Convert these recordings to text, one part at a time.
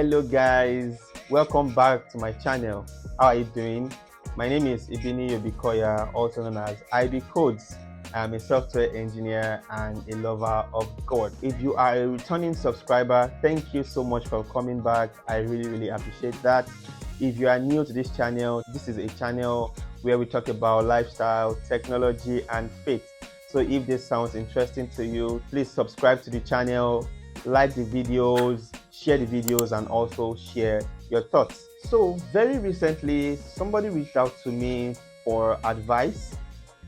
Hello guys, welcome back to my channel. How are you doing? My name is Ibini Yobikoya, also known as IB Codes. I am a software engineer and a lover of God. If you are a returning subscriber, thank you so much for coming back. I really appreciate that. If you are new to this channel, this is a channel where we talk about lifestyle, technology, and faith. So if this sounds interesting to you, please subscribe to the channel, like the videos, share the videos, and also share your thoughts. So very recently, somebody reached out to me for advice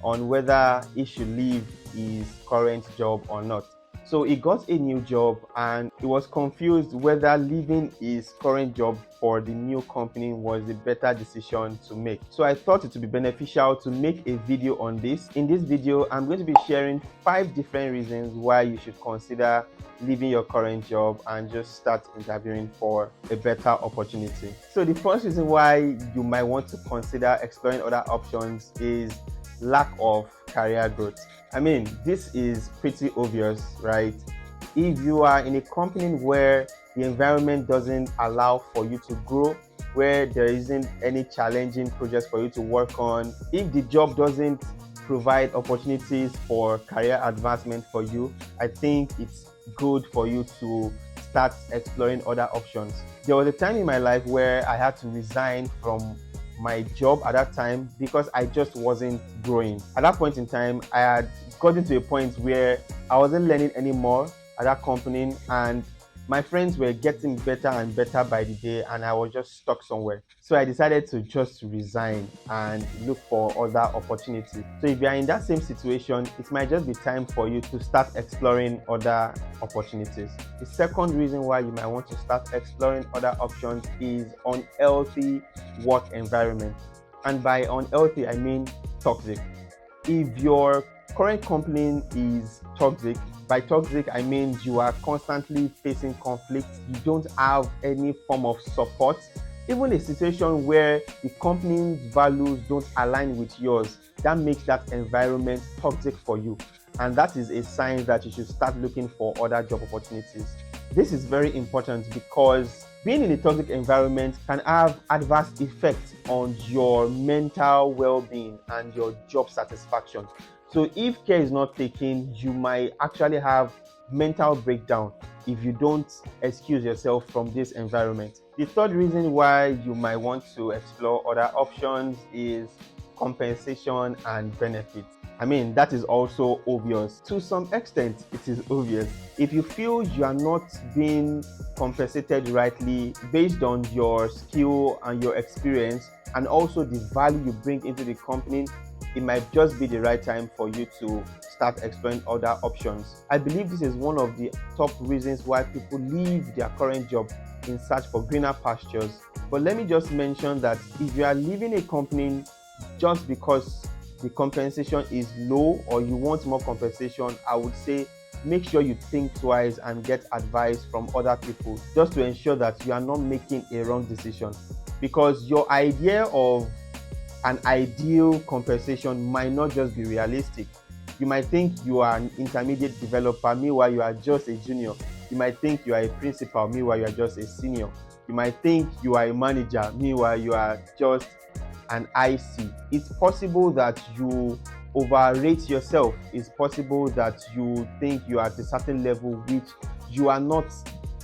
on whether he should leave his current job or not. So he got a new job and he was confused whether leaving his current job for the new company was the better decision to make. So I thought it would be beneficial to make a video on this. In this video, I'm going to be sharing 5 different reasons why you should consider leaving your current job and just start interviewing for a better opportunity. So the first reason why you might want to consider exploring other options is lack of career growth. I mean, this is pretty obvious, right? If you are in a company where the environment doesn't allow for you to grow, where there isn't any challenging projects for you to work on, if the job doesn't provide opportunities for career advancement for you, I think it's good for you to start exploring other options. There was a time in my life where I had to resign from my job at that time because I just wasn't growing. At that point in time, I had gotten to a point where I wasn't learning anymore at that company, and my friends were getting better and better by the day, and I was just stuck somewhere. So I decided to just resign and look for other opportunities. So if you are in that same situation, it might just be time for you to start exploring other opportunities. The second reason why you might want to start exploring other options is unhealthy work environment. And by unhealthy, I mean toxic. If your current company is toxic, by toxic, I mean you are constantly facing conflicts, you don't have any form of support, even a situation where the company's values don't align with yours, that makes that environment toxic for you. And that is a sign that you should start looking for other job opportunities. This is very important because being in a toxic environment can have adverse effects on your mental well-being and your job satisfaction. So if care is not taken, you might actually have mental breakdown if you don't excuse yourself from this environment. The third reason why you might want to explore other options is compensation and benefits. I mean, that is also obvious. To some extent, it is obvious. If you feel you are not being compensated rightly based on your skill and your experience, and also the value you bring into the company, it might just be the right time for you to start exploring other options. I believe this is one of the top reasons why people leave their current job in search for greener pastures. But let me just mention that if you are leaving a company just because the compensation is low or you want more compensation, I would say make sure you think twice and get advice from other people just to ensure that you are not making a wrong decision. Because your idea of an ideal compensation might not just be realistic. You might think you are an intermediate developer, meanwhile you are just a junior. You might think you are a principal, meanwhile you are just a senior. You might think you are a manager, meanwhile you are just an IC. It's possible that you overrate yourself. It's possible that you think you are at a certain level which you are not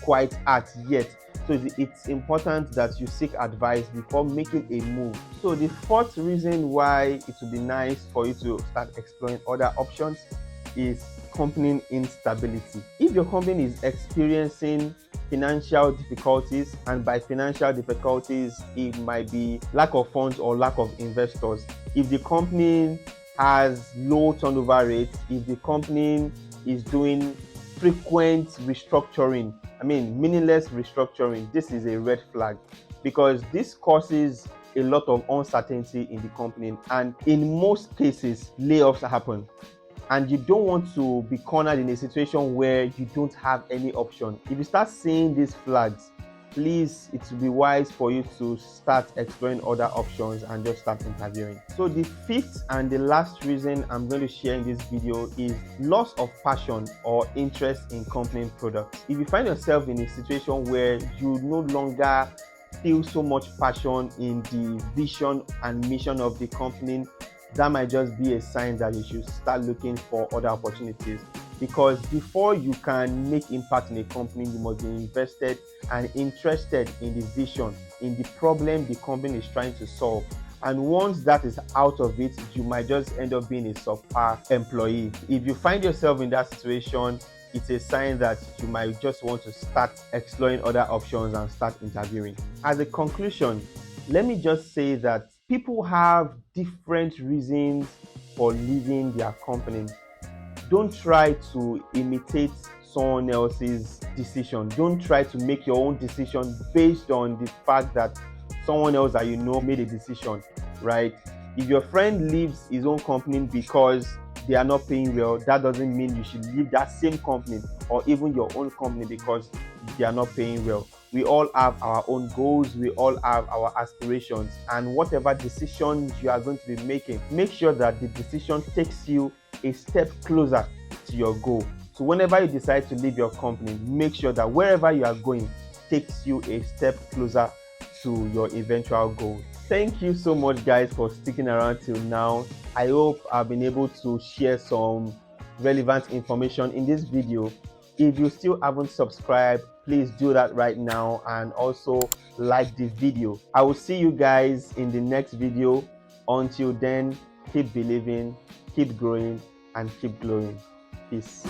quite at yet. So it's important that you seek advice before making a move. So the fourth reason why it would be nice for you to start exploring other options is company instability. If your company is experiencing financial difficulties, and by financial difficulties, it might be lack of funds or lack of investors. If the company has low turnover rates, if the company is doing frequent restructuring, I mean meaningless restructuring, this is a red flag because this causes a lot of uncertainty in the company, and in most cases layoffs happen, and you don't want to be cornered in a situation where you don't have any option. If you start seeing these flags, please, it will be wise for you to start exploring other options and just start interviewing. So the fifth and the last reason I'm going to share in this video is loss of passion or interest in company products. If you find yourself in a situation where you no longer feel so much passion in the vision and mission of the company, that might just be a sign that you should start looking for other opportunities. Because before you can make impact in a company, you must be invested and interested in the vision, in the problem the company is trying to solve. And once that is out of it, you might just end up being a subpar employee. If you find yourself in that situation, it's a sign that you might just want to start exploring other options and start interviewing. As a conclusion, let me just say that people have different reasons for leaving their company. Don't try to imitate someone else's decision. Don't try to make your own decision based on the fact that someone else that you know made a decision, right? If your friend leaves his own company because they are not paying well, that doesn't mean you should leave that same company or even your own company because they are not paying well. We all have our own goals, we all have our aspirations, and whatever decisions you are going to be making, make sure that the decision takes you a step closer to your goal. So whenever you decide to leave your company, make sure that wherever you are going takes you a step closer to your eventual goal. Thank you so much, guys, for sticking around till now. I hope I've been able to share some relevant information in this video. If you still haven't subscribed, please do that right now, and also like the video. I will see you guys in the next video. Until then, keep believing, keep growing, and keep glowing. Peace.